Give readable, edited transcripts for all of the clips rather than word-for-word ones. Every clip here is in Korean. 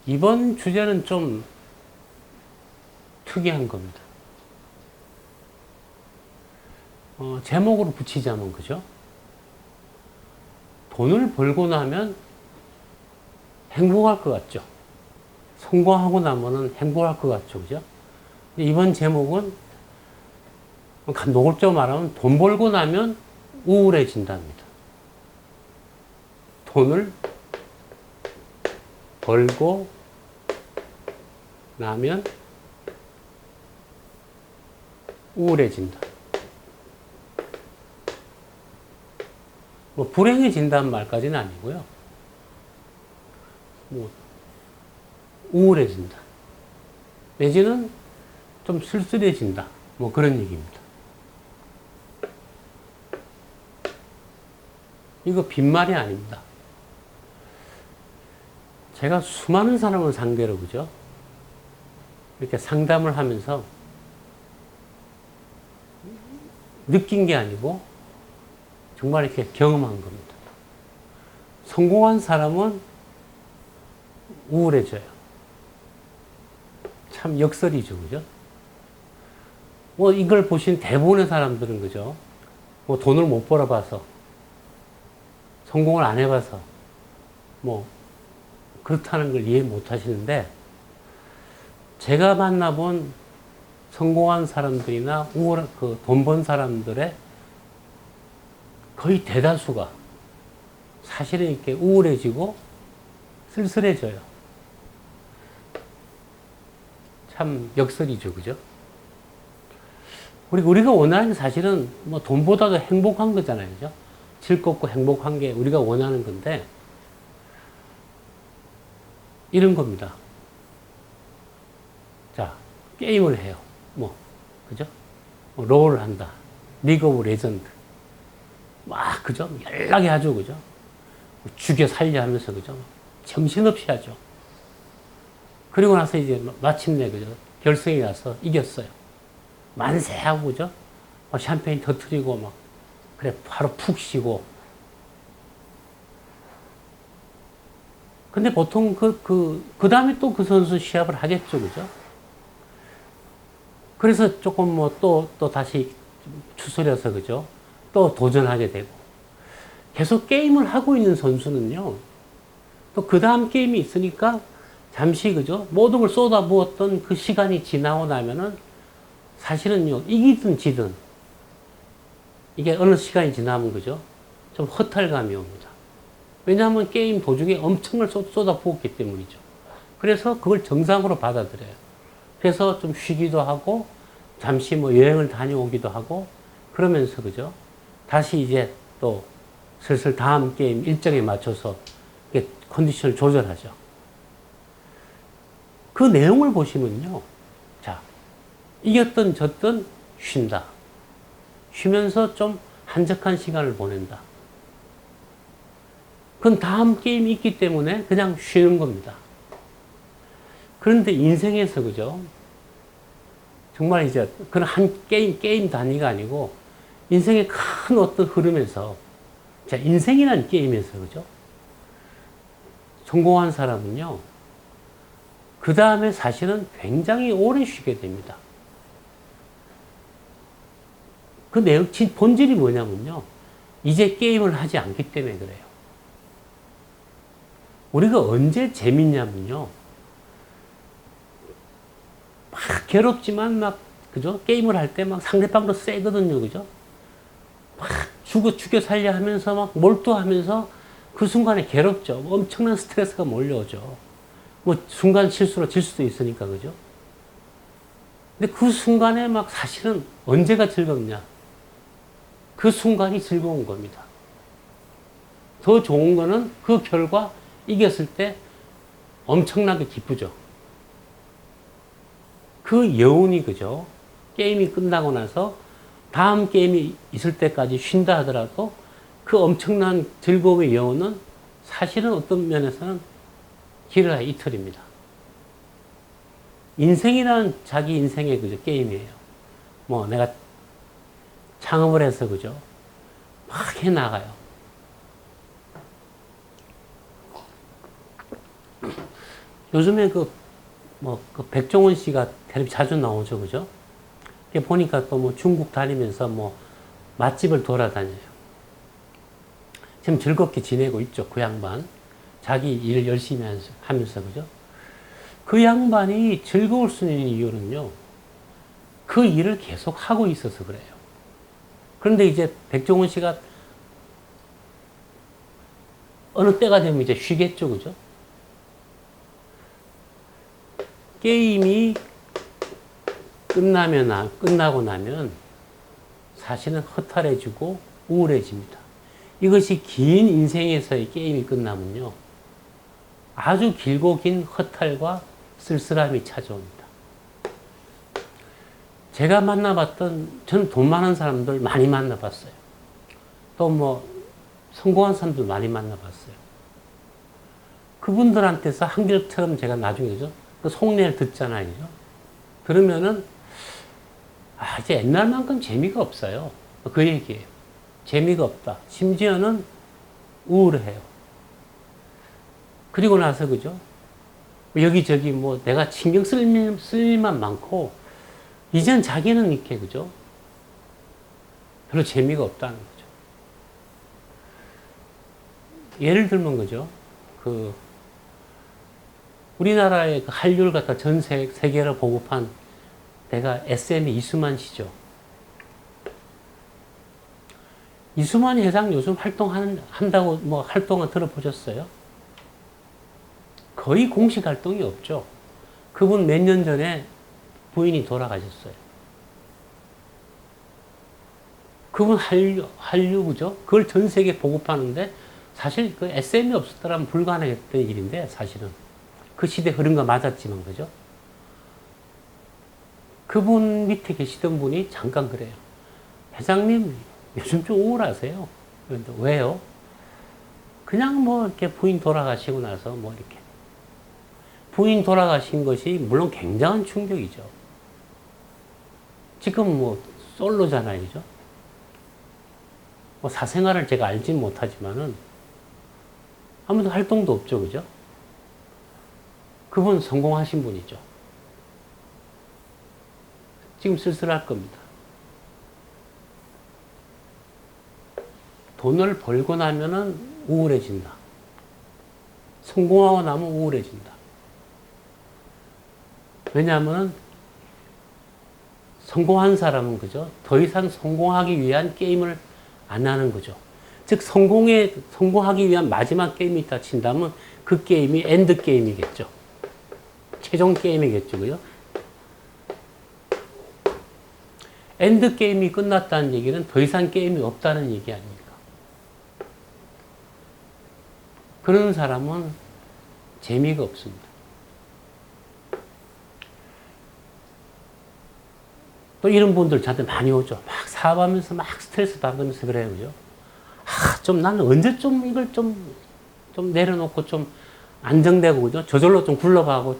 이번 주제는 좀 특이한 겁니다. 제목으로 붙이자면, 그죠? 돈을 벌고 나면 행복할 것 같죠? 성공하고 나면은 행복할 것 같죠? 그죠? 이번 제목은 노골적으로 말하면 돈 벌고 나면 우울해진답니다. 돈을 벌고 나면 우울해진다. 뭐 불행해진다는 말까지는 아니고요. 뭐 우울해진다. 내지는 좀 쓸쓸해진다. 뭐 그런 얘기입니다. 이거 빈말이 아닙니다. 제가 수많은 사람을 상대로, 그죠? 이렇게 상담을 하면서 느낀 게 아니고 정말 이렇게 경험한 겁니다. 성공한 사람은 우울해져요. 참 역설이죠, 그죠? 뭐 이걸 보신 대부분의 사람들은, 그죠? 뭐 돈을 못 벌어봐서, 성공을 안 해봐서, 뭐 그렇다는 걸 이해 못 하시는데, 제가 만나본 성공한 사람들이나 돈 번 사람들의 거의 대다수가 사실은 이렇게 우울해지고 쓸쓸해져요. 참 역설이죠, 그죠? 우리가 원하는 게 사실은 뭐 돈보다도 행복한 거잖아요, 그죠? 즐겁고 행복한 게 우리가 원하는 건데, 이런 겁니다. 자, 게임을 해요. 뭐, 그죠? 뭐 롤을 한다. 리그 오브 레전드. 막, 그죠? 연락이 하죠, 그죠? 죽여 살려 하면서, 그죠? 정신없이 하죠. 그리고 나서 이제 마침내, 그죠? 결승에 가서 이겼어요. 만세하고, 그죠? 막 샴페인 터트리고, 막, 그래, 바로 푹 쉬고. 근데 보통 그 다음에 또 그 선수 시합을 하겠죠, 그죠? 그래서 조금 뭐 또 다시 추스려서, 그죠? 또 도전하게 되고. 계속 게임을 하고 있는 선수는요, 또 그 다음 게임이 있으니까 잠시, 그죠? 모든 걸 쏟아부었던 그 시간이 지나고 나면은 사실은요, 이기든 지든 이게 어느 시간이 지나면, 그죠? 좀 허탈감이 옵니다. 왜냐하면 게임 도중에 엄청나게 쏟아부었기 때문이죠. 그래서 그걸 정상으로 받아들여요. 그래서 좀 쉬기도 하고, 잠시 뭐 여행을 다녀오기도 하고, 그러면서, 그죠? 다시 이제 또 슬슬 다음 게임 일정에 맞춰서 컨디션을 조절하죠. 그 내용을 보시면요. 자, 이겼든 졌든 쉰다. 쉬면서 좀 한적한 시간을 보낸다. 그건 다음 게임이 있기 때문에 그냥 쉬는 겁니다. 그런데 인생에서, 그죠? 정말 이제 그런 한 게임 단위가 아니고 인생의 큰 어떤 흐름에서, 자, 인생이라는 게임에서, 그죠? 성공한 사람은요, 그 다음에 사실은 굉장히 오래 쉬게 됩니다. 그 내용, 본질이 뭐냐면요, 이제 게임을 하지 않기 때문에 그래요. 우리가 언제 재밌냐면요, 막 괴롭지만 막, 그죠? 게임을 할 때 막 상대방도 세거든요, 그죠? 막 죽여 살려 하면서 막 몰두하면서 그 순간에 괴롭죠. 엄청난 스트레스가 몰려오죠. 뭐 순간 실수로 질 수도 있으니까, 그죠? 근데 그 순간에 막 사실은 언제가 즐겁냐? 그 순간이 즐거운 겁니다. 더 좋은 거는 그 결과 이겼을 때 엄청나게 기쁘죠. 그 여운이, 그죠? 게임이 끝나고 나서 다음 게임이 있을 때까지 쉰다 하더라도 그 엄청난 즐거움의 여운은 사실은 어떤 면에서는 길어야 이틀입니다. 인생이란 자기 인생의, 그죠? 게임이에요. 뭐 내가 창업을 해서, 그죠? 막 해 나가요. 요즘에 그 백종원 씨가 텔레비 자주 나오죠, 그죠? 보니까 또 뭐 중국 다니면서 뭐 맛집을 돌아다녀요. 지금 즐겁게 지내고 있죠, 그 양반. 자기 일 열심히 하면서, 그죠? 그 양반이 즐거울 수 있는 이유는요, 그 일을 계속 하고 있어서 그래요. 그런데 이제 백종원 씨가 어느 때가 되면 이제 쉬겠죠, 그죠? 게임이 끝나고 나면 사실은 허탈해지고 우울해집니다. 이것이 긴 인생에서의 게임이 끝나면요, 아주 길고 긴 허탈과 쓸쓸함이 찾아옵니다. 제가 저는 돈 많은 사람들 많이 만나봤어요. 또 뭐, 성공한 사람들 많이 만나봤어요. 그분들한테서 한결처럼 제가 나중에, 그죠? 그 속내를 듣잖아요, 그죠? 들으면은, 이제 옛날만큼 재미가 없어요. 그 얘기예요. 재미가 없다. 심지어는 우울해요. 그리고 나서, 그죠? 여기저기 뭐 내가 신경 쓸 일만 많고, 이젠 자기는 이렇게, 그죠? 별로 재미가 없다는 거죠. 예를 들면, 그죠? 우리나라의 한류를 갖다 전 세계로 보급한 내가 SM의 이수만 씨죠. 이수만 회장 요즘 한다고 뭐 활동을 들어보셨어요? 거의 공식 활동이 없죠. 그분 몇 년 전에 부인이 돌아가셨어요. 그분 한류, 그죠? 그걸 전 세계에 보급하는데 사실 그 SM이 없었더라면 불가능했던 일인데 사실은. 그 시대 흐름과 맞았지만, 그죠? 그분 밑에 계시던 분이 잠깐 그래요. 회장님, 요즘 좀 우울하세요. 그런데 왜요? 그냥 뭐 이렇게 부인 돌아가시고 나서 뭐 이렇게. 부인 돌아가신 것이 물론 굉장한 충격이죠. 지금 뭐 솔로잖아요, 그죠? 뭐 사생활을 제가 알진 못하지만은 아무도 활동도 없죠, 그죠? 그분 성공하신 분이죠. 지금 쓸쓸할 겁니다. 돈을 벌고 나면은 우울해진다. 성공하고 나면 우울해진다. 왜냐하면 성공한 사람은, 그죠? 더 이상 성공하기 위한 게임을 안 하는 거죠. 즉, 성공하기 위한 마지막 게임이 있다 친다면 그 게임이 엔드 게임이겠죠. 최종 게임이겠죠, 그죠? 엔드 게임이 끝났다는 얘기는 더 이상 게임이 없다는 얘기 아닙니까? 그런 사람은 재미가 없습니다. 또 이런 분들 저한테 많이 오죠. 막 사업하면서 막 스트레스 받으면서 그래요, 그죠? 나는 언제 이걸 좀 내려놓고 좀 안정되고, 그죠? 저절로 좀 굴러가고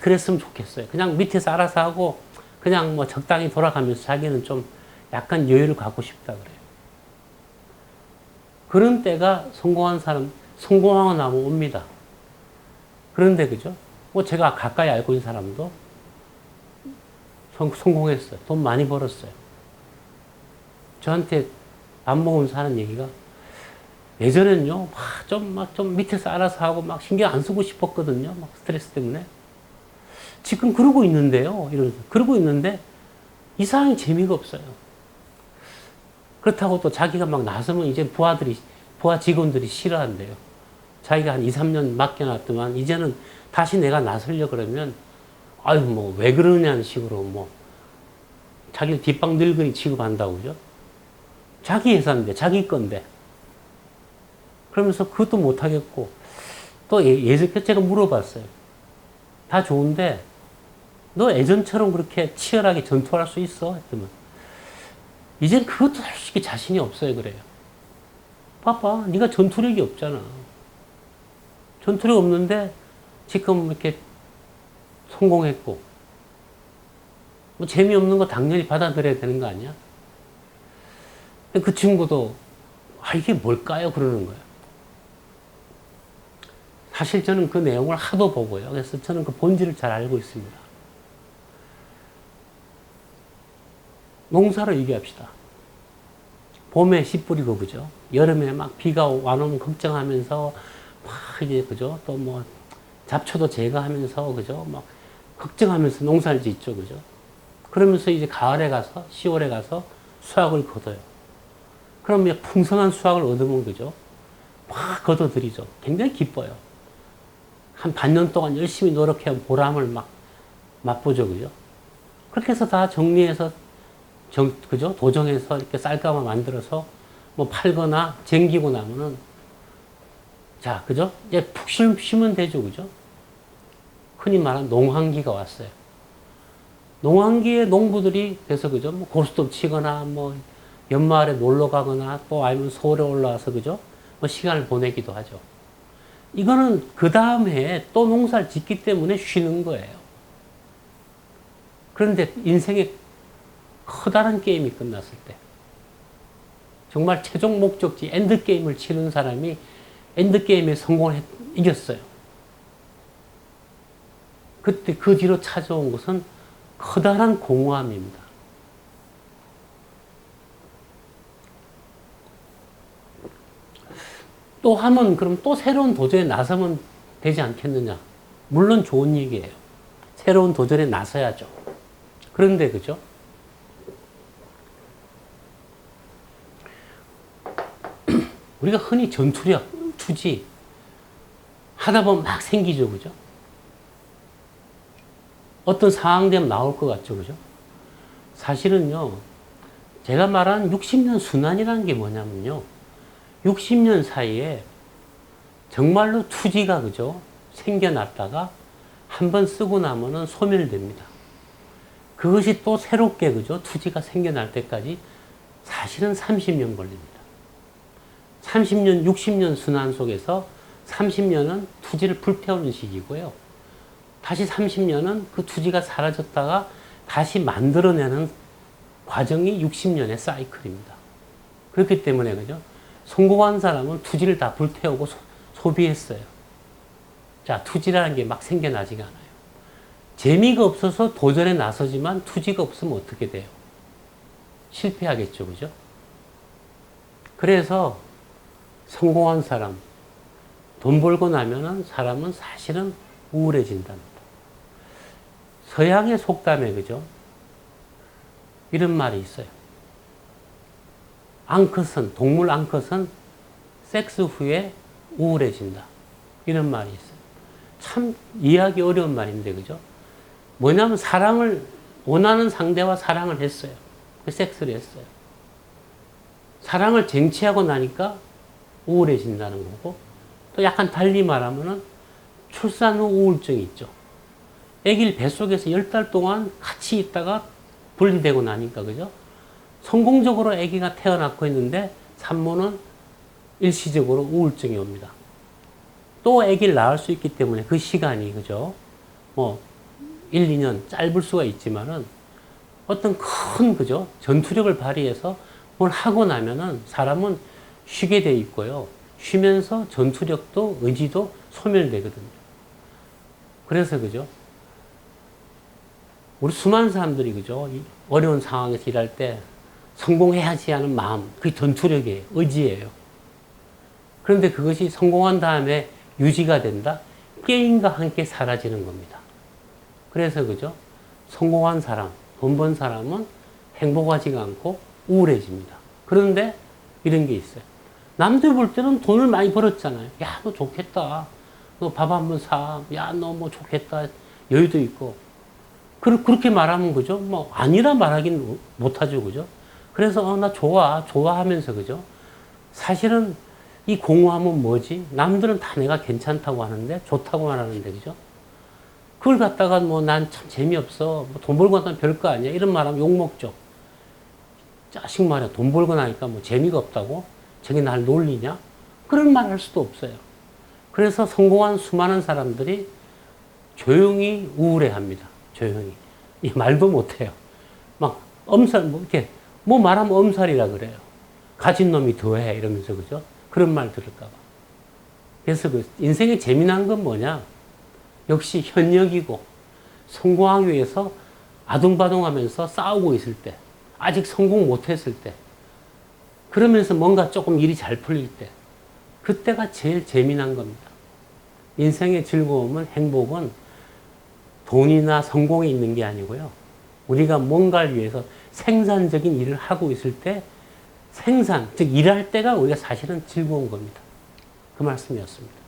그랬으면 좋겠어요. 그냥 밑에서 알아서 하고, 그냥 뭐 적당히 돌아가면서 자기는 좀 약간 여유를 갖고 싶다 그래요. 그런 때가 성공하고 나면 옵니다. 그런데, 그죠? 뭐 제가 가까이 알고 있는 사람도 성공했어요. 돈 많이 벌었어요. 저한테 밥 먹으면서 하는 얘기가, 예전엔요, 좀 밑에서 알아서 하고 막 신경 안 쓰고 싶었거든요. 막 스트레스 때문에. 지금 그러고 있는데요. 이러면서. 그러고 있는데, 이상하게 재미가 없어요. 그렇다고 또 자기가 막 나서면 이제 부하 직원들이 싫어한대요. 자기가 한 2, 3년 맡겨놨더만, 이제는 다시 내가 나서려 그러면, 뭐, 왜 그러냐는 식으로 뭐, 자기를 뒷방 늙은이 취급한다고, 그죠? 자기 회사인데, 자기 건데. 그러면서 그것도 못하겠고, 또 제가 물어봤어요. 다 좋은데, 너 예전처럼 그렇게 치열하게 전투할 수 있어? 했더니, 이젠 그것도 솔직히 자신이 없어요, 그래요. 봐봐, 네가 전투력이 없잖아. 전투력 없는데, 지금 이렇게 성공했고, 뭐 재미없는 거 당연히 받아들여야 되는 거 아니야? 그 친구도, 이게 뭘까요? 그러는 거예요. 사실 저는 그 내용을 하도 보고요. 그래서 저는 그 본질을 잘 알고 있습니다. 농사로 얘기합시다. 봄에 씨 뿌리고, 그죠? 여름에 막 비가 안 오면 걱정하면서 막 이제, 그죠? 또 뭐 잡초도 제거하면서, 그죠? 막 걱정하면서 농사를 짓죠, 그죠? 그러면서 이제 가을에 가서, 10월에 가서 수확을 거둬요. 그러면 풍성한 수확을 얻으면, 그죠? 막 거둬들이죠. 굉장히 기뻐요. 한 반년 동안 열심히 노력해온 보람을 막 맛보죠, 그죠? 그렇게 해서 다 정리해서, 그죠? 도정해서 이렇게 쌀가마 만들어서 뭐 팔거나 쟁기고 나면은, 자, 그죠? 이제 푹 쉬면 되죠, 그죠? 흔히 말하는 농한기가 왔어요. 농한기에 농부들이 그래서, 그죠? 뭐 고스톱 치거나 뭐 연말에 놀러 가거나 또 아니면 서울에 올라와서, 그죠? 뭐 시간을 보내기도 하죠. 이거는 그 다음 해에 또 농사를 짓기 때문에 쉬는 거예요. 그런데 인생의 커다란 게임이 끝났을 때, 정말 최종 목적지 엔드게임을 치는 사람이 엔드게임에 성공을 이겼어요. 그때 그 뒤로 찾아온 것은 커다란 공허함입니다. 또 하면 그럼 또 새로운 도전에 나서면 되지 않겠느냐. 물론 좋은 얘기예요. 새로운 도전에 나서야죠. 그런데 그죠? 우리가 흔히 전투력, 투지 하다 보면 막 생기죠, 그죠? 어떤 상황 되면 나올 것 같죠, 그죠? 사실은요, 제가 말한 60년 순환이라는 게 뭐냐면요, 60년 사이에 정말로 투지가, 그죠? 생겨났다가 한번 쓰고 나면은 소멸됩니다. 그것이 또 새롭게, 그죠? 투지가 생겨날 때까지 사실은 30년 걸립니다. 30년, 60년 순환 속에서 30년은 투지를 불태우는 시기고요. 다시 30년은 그 투지가 사라졌다가 다시 만들어내는 과정이 60년의 사이클입니다. 그렇기 때문에, 그죠? 성공한 사람은 투지를 다 불태우고 소비했어요. 자, 투지라는 게 막 생겨나지가 않아요. 재미가 없어서 도전에 나서지만 투지가 없으면 어떻게 돼요? 실패하겠죠, 그죠? 그래서 성공한 사람, 돈 벌고 나면은 사람은 사실은 우울해진답니다. 서양의 속담에, 그죠? 이런 말이 있어요. 앙컷은, 동물 앙컷은 섹스 후에 우울해진다. 이런 말이 있어요. 참 이해하기 어려운 말인데, 그죠? 뭐냐면 사랑을, 원하는 상대와 사랑을 했어요. 그 섹스를 했어요. 사랑을 쟁취하고 나니까 우울해진다는 거고, 또 약간 달리 말하면은 출산 후 우울증이 있죠. 아기를 뱃속에서 10달 동안 같이 있다가 분리되고 나니까, 그죠? 성공적으로 아기가 태어났고 있는데 산모는 일시적으로 우울증이 옵니다. 또 아기를 낳을 수 있기 때문에 그 시간이, 그죠? 뭐 1, 2년 짧을 수가 있지만은 어떤 큰, 그죠? 전투력을 발휘해서 뭘 하고 나면은 사람은 쉬게 돼 있고요. 쉬면서 전투력도 의지도 소멸되거든요. 그래서, 그죠? 우리 수많은 사람들이, 그죠? 어려운 상황에서 일할 때 성공해야지 하는 마음, 그게 전투력이에요. 의지예요. 그런데 그것이 성공한 다음에 유지가 된다? 게임과 함께 사라지는 겁니다. 그래서, 그죠? 성공한 사람, 돈 번 사람은 행복하지가 않고 우울해집니다. 그런데 이런 게 있어요. 남들 볼 때는 돈을 많이 벌었잖아요. 야, 너 좋겠다. 너 밥 한 번 사. 야, 너 뭐 좋겠다. 여유도 있고. 그렇게 말하면, 그죠? 뭐, 아니라 말하긴 못하죠, 그죠? 그래서, 나 좋아. 좋아하면서, 그죠? 사실은 이 공허함은 뭐지? 남들은 다 내가 괜찮다고 하는데, 좋다고 말하는데, 그죠? 그걸 갖다가 뭐, 난 참 재미없어. 뭐 돈 벌고 나면 별거 아니야. 이런 말하면 욕먹죠. 자식 말이야. 돈 벌고 나니까 뭐 재미가 없다고? 저게 날 놀리냐? 그런 말 할 수도 없어요. 그래서 성공한 수많은 사람들이 조용히 우울해 합니다. 조용히. 이 말도 못해요. 막, 엄살, 뭐, 이렇게, 뭐 말하면 엄살이라 그래요. 가진 놈이 더해. 이러면서, 그죠? 그런 말 들을까봐. 그래서 그 인생의 재미난 건 뭐냐? 역시 현역이고 성공하기 위해서 아둥바둥하면서 싸우고 있을 때, 아직 성공 못했을 때, 그러면서 뭔가 조금 일이 잘 풀릴 때, 그때가 제일 재미난 겁니다. 인생의 즐거움은, 행복은 돈이나 성공에 있는 게 아니고요. 우리가 뭔가를 위해서 생산적인 일을 하고 있을 때, 생산, 즉 일할 때가 우리가 사실은 즐거운 겁니다. 그 말씀이었습니다.